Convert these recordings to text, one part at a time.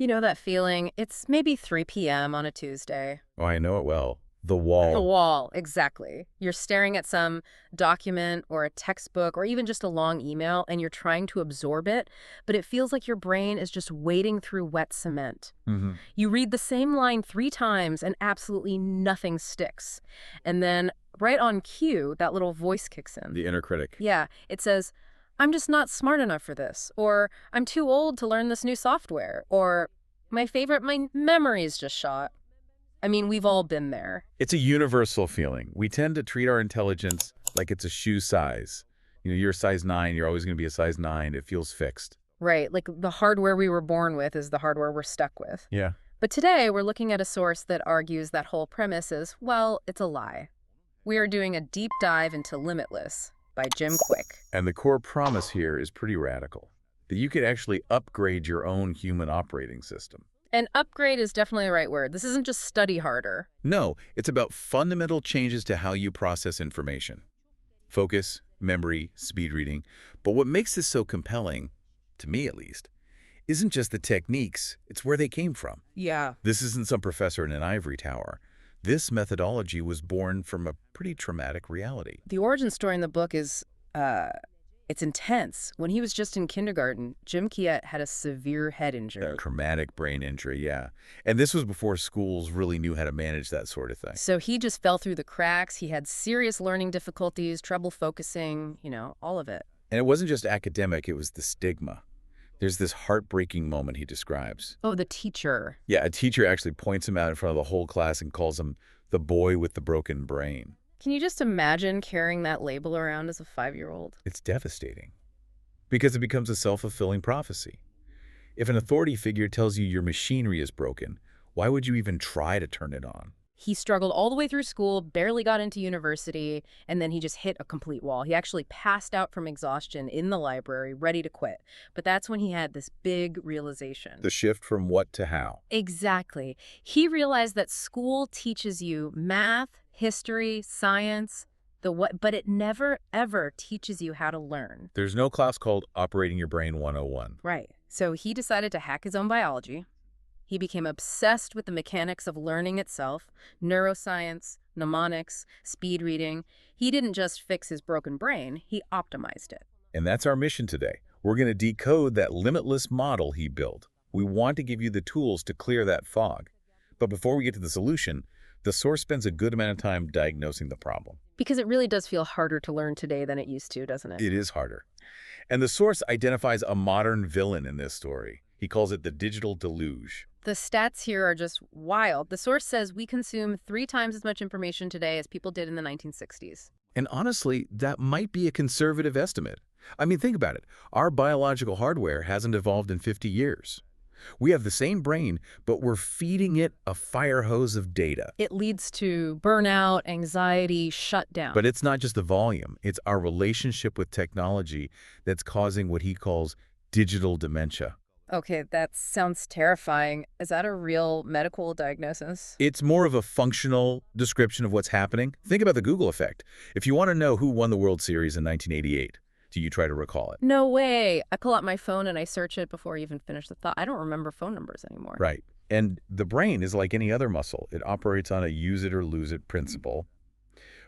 You know that feeling? It's maybe 3 p.m. on a Tuesday. Oh, I know it well. The The wall. wall, exactly. You're staring at some document or a textbook or even just a long email and you're trying to absorb it, but it feels like your brain is just wading through wet cement. Hmm. You read the same line 3 times and absolutely nothing sticks. And then right on cue, that little voice kicks in. The inner critic. Yeah, it says, I'm just not smart enough for this, or I'm too old to learn this new software, or my memory's just shot. I mean, we've all been there. It's a universal feeling. We tend to treat our intelligence like it's a shoe size. You're a size 9, you're always going to be a size 9. It feels fixed. Right, like the hardware we were born with is the hardware we're stuck with. Yeah. But today, we're looking at a source that argues that whole premise is, well, it's a lie. We are doing a deep dive into Limitless by Jim Kwik. And the core promise here is pretty radical, that you could actually upgrade your own human operating system. And upgrade is definitely the right word. This isn't just study harder. No, it's about fundamental changes to how you process information. Focus, memory, speed reading. But what makes this so compelling, to me at least, isn't just the techniques, it's where they came from. Yeah. This isn't some professor in an ivory tower. This methodology was born from a pretty traumatic reality. The origin story in the book is, it's intense. When he was just in kindergarten, Jim Kwik had a severe head injury. A traumatic brain injury, yeah. And this was before schools really knew how to manage that sort of thing. So he just fell through the cracks. He had serious learning difficulties, trouble focusing, all of it. And it wasn't just academic, it was the stigma. There's this heartbreaking moment he describes. Oh, the teacher. Yeah, a teacher actually points him out in front of the whole class and calls him the boy with the broken brain. Can you just imagine carrying that label around as a 5-year-old? It's devastating because it becomes a self-fulfilling prophecy. If an authority figure tells you your machinery is broken, why would you even try to turn it on? He struggled all the way through school, barely got into university, and then he just hit a complete wall. He actually passed out from exhaustion in the library, ready to quit. But that's when he had this big realization. The shift from what to how. Exactly. He realized that school teaches you math, history, science, the what, but it never, ever teaches you how to learn. There's no class called Operating Your Brain 101. Right. So he decided to hack his own biology. He became obsessed with the mechanics of learning itself, neuroscience, mnemonics, speed reading. He didn't just fix his broken brain, he optimized it. And that's our mission today. We're going to decode that limitless model he built. We want to give you the tools to clear that fog. But before we get to the solution, the source spends a good amount of time diagnosing the problem. Because it really does feel harder to learn today than it used to, doesn't it? It is harder. And the source identifies a modern villain in this story. He calls it the digital deluge. The stats here are just wild. The source says we consume 3 times as much information today as people did in the 1960s. And honestly, that might be a conservative estimate. I mean, think about it. Our biological hardware hasn't evolved in 50 years. We have the same brain, but we're feeding it a fire hose of data. It leads to burnout, anxiety, shutdown. But it's not just the volume. It's our relationship with technology that's causing what he calls digital dementia. Okay, that sounds terrifying. Is that a real medical diagnosis? It's more of a functional description of what's happening. Think about the Google effect. If you want to know who won the World Series in 1988, do you try to recall it? No way. I pull out my phone and I search it before I even finish the thought. I don't remember phone numbers anymore. Right. And the brain is like any other muscle. It operates on a use it or lose it principle.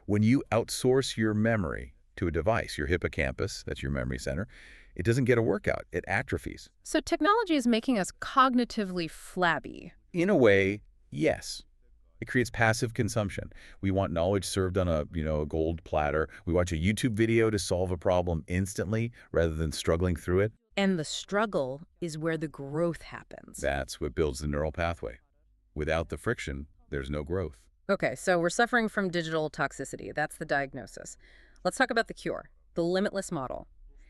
When you outsource your memory to a device, your hippocampus, that's your memory center, it doesn't get a workout. It atrophies. So technology is making us cognitively flabby. In a way, yes. It creates passive consumption. We want knowledge served on a gold platter. We watch a YouTube video to solve a problem instantly rather than struggling through it. And the struggle is where the growth happens. That's what builds the neural pathway. Without the friction, there's no growth. Okay, so we're suffering from digital toxicity. That's the diagnosis. Let's talk about the cure, the limitless model.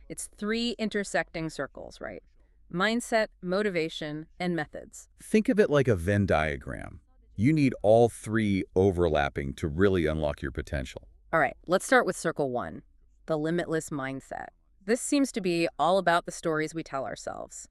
It's 3 intersecting circles, right? Mindset, motivation, and methods. Think of it like a Venn diagram. You need all 3 overlapping to really unlock your potential. All right, let's start with circle 1, the limitless mindset. This seems to be all about the stories we tell ourselves.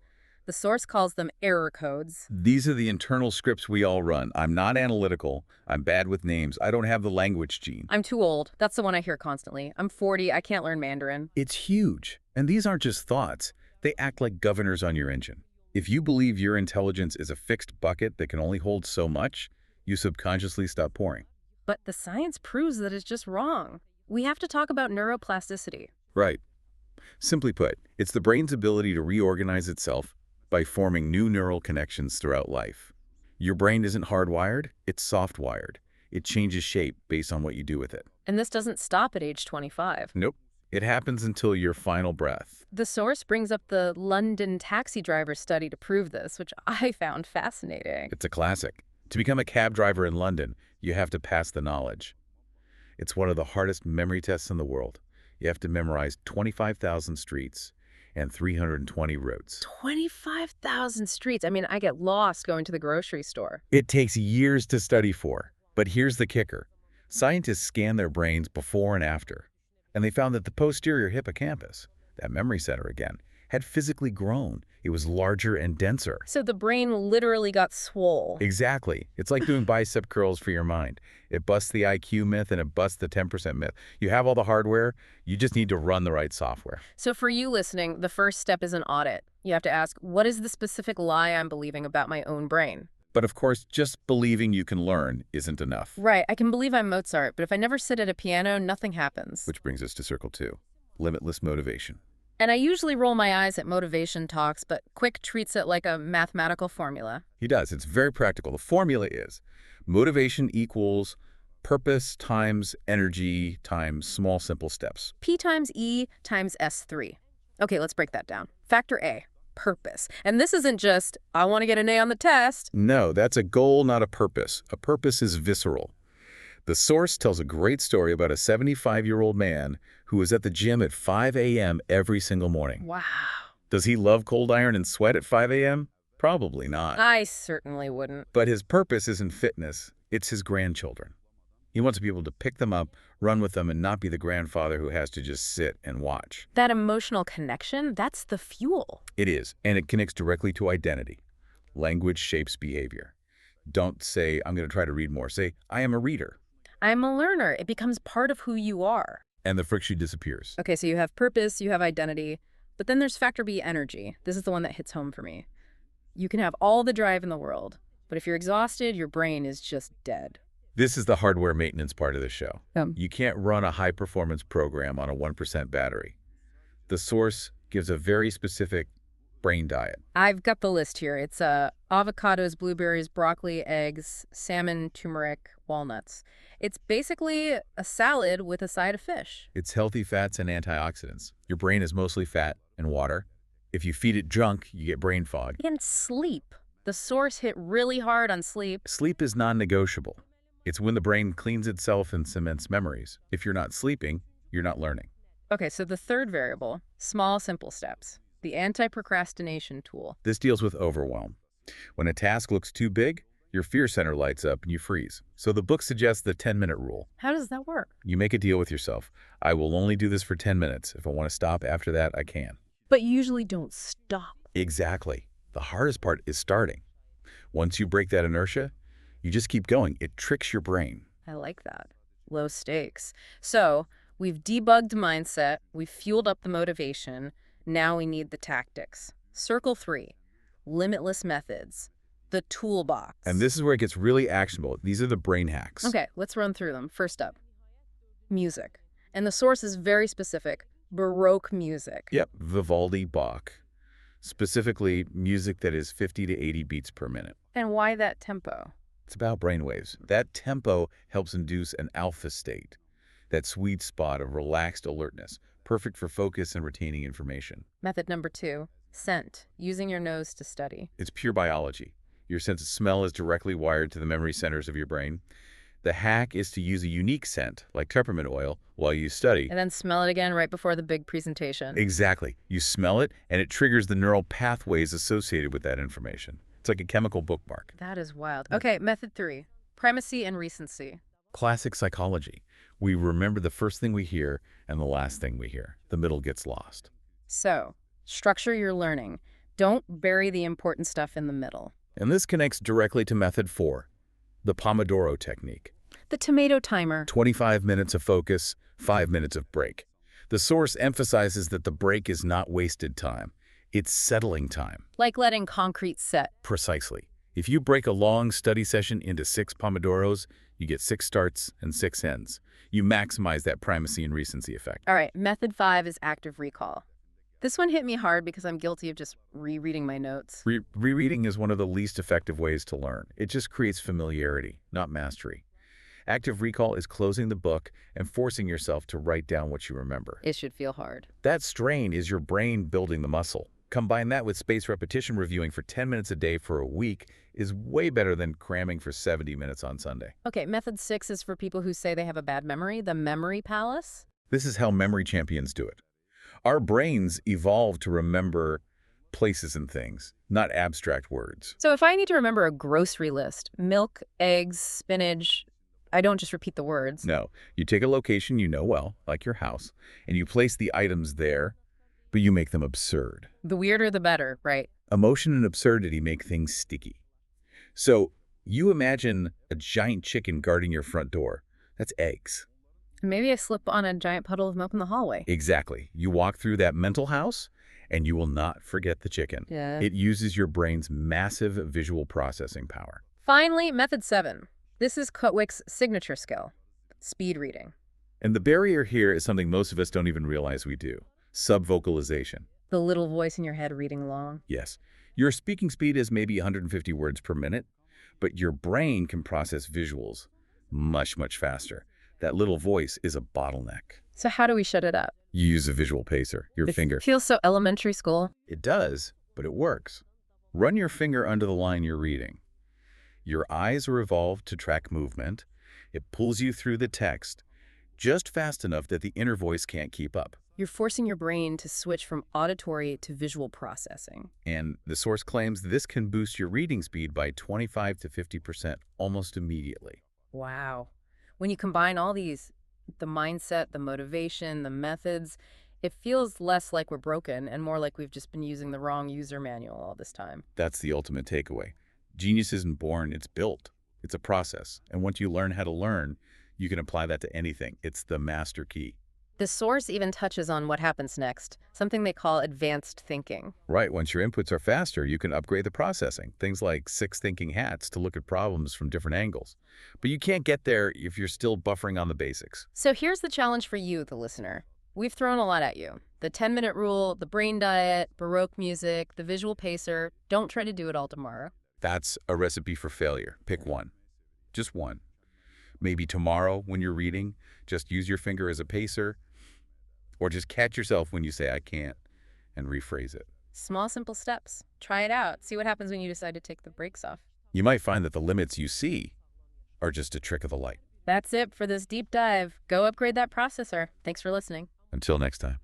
The source calls them error codes. These are the internal scripts we all run. I'm not analytical. I'm bad with names. I don't have the language gene. I'm too old. That's the one I hear constantly. I'm 40. I can't learn Mandarin. It's huge. And these aren't just thoughts. They act like governors on your engine. If you believe your intelligence is a fixed bucket that can only hold so much, you subconsciously stop pouring. But the science proves that it's just wrong. We have to talk about neuroplasticity. Right. Simply put, it's the brain's ability to reorganize itself by forming new neural connections throughout life. Your brain isn't hardwired, it's soft-wired. It changes shape based on what you do with it. And this doesn't stop at age 25. Nope. It happens until your final breath. The source brings up the London taxi driver study to prove this, which I found fascinating. It's a classic. To become a cab driver in London, you have to pass the knowledge. It's one of the hardest memory tests in the world. You have to memorize 25,000 streets and 320 routes. 25,000 streets. I mean, I get lost going to the grocery store. It takes years to study for, but here's the kicker. Scientists scanned their brains before and after, and they found that the posterior hippocampus, that memory center again, had physically grown. It was larger and denser. So the brain literally got swole. Exactly. It's like doing bicep curls for your mind. It busts the IQ myth and it busts the 10% myth. You have all the hardware, you just need to run the right software. So for you listening, the first step is an audit. You have to ask, what is the specific lie I'm believing about my own brain? But of course, just believing you can learn isn't enough. Right, I can believe I'm Mozart, but if I never sit at a piano, nothing happens. Which brings us to circle 2, limitless motivation. And I usually roll my eyes at motivation talks, but Kwik treats it like a mathematical formula. He does. It's very practical. The formula is motivation equals purpose times energy times small, simple steps. P times E times S3. Okay, let's break that down. Factor A, purpose. And this isn't just, I want to get an A on the test. No, that's a goal, not a purpose. A purpose is visceral. The source tells a great story about a 75-year-old man who was at the gym at 5 a.m. every single morning. Wow. Does he love cold iron and sweat at 5 a.m.? Probably not. I certainly wouldn't. But his purpose isn't fitness. It's his grandchildren. He wants to be able to pick them up, run with them, and not be the grandfather who has to just sit and watch. That emotional connection, that's the fuel. It is, and it connects directly to identity. Language shapes behavior. Don't say, I'm going to try to read more. Say, I am a reader. I'm a learner. It becomes part of who you are. And the friction disappears. Okay, so you have purpose, you have identity, but then there's factor B, energy. This is the one that hits home for me. You can have all the drive in the world, but if you're exhausted, your brain is just dead. This is the hardware maintenance part of the show. Yeah. You can't run a high-performance program on a 1% battery. The source gives a very specific brain diet. I've got the list here. It's avocados, blueberries, broccoli, eggs, salmon, turmeric, walnuts. It's basically a salad with a side of fish. It's healthy fats and antioxidants. Your brain is mostly fat and water. If you feed it junk, you get brain fog. And sleep. The source hit really hard on sleep. Sleep is non-negotiable. It's when the brain cleans itself and cements memories. If you're not sleeping, you're not learning. Okay, so the third variable, small, simple steps. The anti-procrastination tool. This deals with overwhelm. When a task looks too big, your fear center lights up and you freeze. So the book suggests the 10-minute rule. How does that work? You make a deal with yourself. I will only do this for 10 minutes. If I want to stop after that, I can. But you usually don't stop. Exactly. The hardest part is starting. Once you break that inertia, you just keep going. It tricks your brain. I like that. Low stakes. So we've debugged mindset. We've fueled up the motivation. Now we need the tactics. Circle 3, limitless methods, the toolbox. And this is where it gets really actionable. These are the brain hacks. Okay, let's run through them. First up, music. And the source is very specific, Baroque music. Yep, Vivaldi, Bach. Specifically, music that is 50 to 80 beats per minute. And why that tempo? It's about brainwaves. That tempo helps induce an alpha state, that sweet spot of relaxed alertness, perfect for focus and retaining information. Method number 2, scent, using your nose to study. It's pure biology. Your sense of smell is directly wired to the memory centers of your brain. The hack is to use a unique scent, like peppermint oil, while you study. And then smell it again right before the big presentation. Exactly. You smell it, and it triggers the neural pathways associated with that information. It's like a chemical bookmark. That is wild. Okay, method 3, primacy and recency. Classic psychology. We remember the first thing we hear and the last thing we hear. The middle gets lost. So, structure your learning. Don't bury the important stuff in the middle. And this connects directly to method 4, the Pomodoro technique. The tomato timer. 25 minutes of focus, 5 minutes of break. The source emphasizes that the break is not wasted time. It's settling time. Like letting concrete set. Precisely. If you break a long study session into 6 Pomodoros, you get 6 starts and 6 ends. You maximize that primacy and recency effect. All right, method 5 is active recall. This one hit me hard because I'm guilty of just rereading my notes. Rereading is one of the least effective ways to learn. It just creates familiarity, not mastery. Active recall is closing the book and forcing yourself to write down what you remember. It should feel hard. That strain is your brain building the muscle. Combine that with spaced repetition reviewing for 10 minutes a day for a week is way better than cramming for 70 minutes on Sunday. Okay, method 6 is for people who say they have a bad memory, the memory palace. This is how memory champions do it. Our brains evolved to remember places and things, not abstract words. So if I need to remember a grocery list, milk, eggs, spinach, I don't just repeat the words. No, you take a location you know well, like your house, and you place the items there, but you make them absurd. The weirder the better, right? Emotion and absurdity make things sticky. So you imagine a giant chicken guarding your front door. That's eggs. Maybe I slip on a giant puddle of milk in the hallway. Exactly. You walk through that mental house, and you will not forget the chicken. Yeah. It uses your brain's massive visual processing power. Finally, method 7. This is Kwik's signature skill, speed reading. And the barrier here is something most of us don't even realize we do. Subvocalization. The little voice in your head reading along. Yes. Your speaking speed is maybe 150 words per minute, but your brain can process visuals much, much faster. That little voice is a bottleneck. So how do we shut it up? You use a visual pacer, your finger. It feels so elementary school. It does, but it works. Run your finger under the line you're reading. Your eyes are evolved to track movement. It pulls you through the text just fast enough that the inner voice can't keep up. You're forcing your brain to switch from auditory to visual processing. And the source claims this can boost your reading speed by 25 to 50% almost immediately. Wow. When you combine all these, the mindset, the motivation, the methods, it feels less like we're broken and more like we've just been using the wrong user manual all this time. That's the ultimate takeaway. Genius isn't born, it's built. It's a process. And once you learn how to learn, you can apply that to anything. It's the master key. The source even touches on what happens next, something they call advanced thinking. Right, once your inputs are faster, you can upgrade the processing. Things like 6 thinking hats to look at problems from different angles. But you can't get there if you're still buffering on the basics. So here's the challenge for you, the listener. We've thrown a lot at you. The 10-minute rule, the brain diet, Baroque music, the visual pacer. Don't try to do it all tomorrow. That's a recipe for failure. Pick one. Just one. Maybe tomorrow when you're reading, just use your finger as a pacer, or just catch yourself when you say, I can't, and rephrase it. Small, simple steps. Try it out. See what happens when you decide to take the brakes off. You might find that the limits you see are just a trick of the light. That's it for this deep dive. Go upgrade that processor. Thanks for listening. Until next time.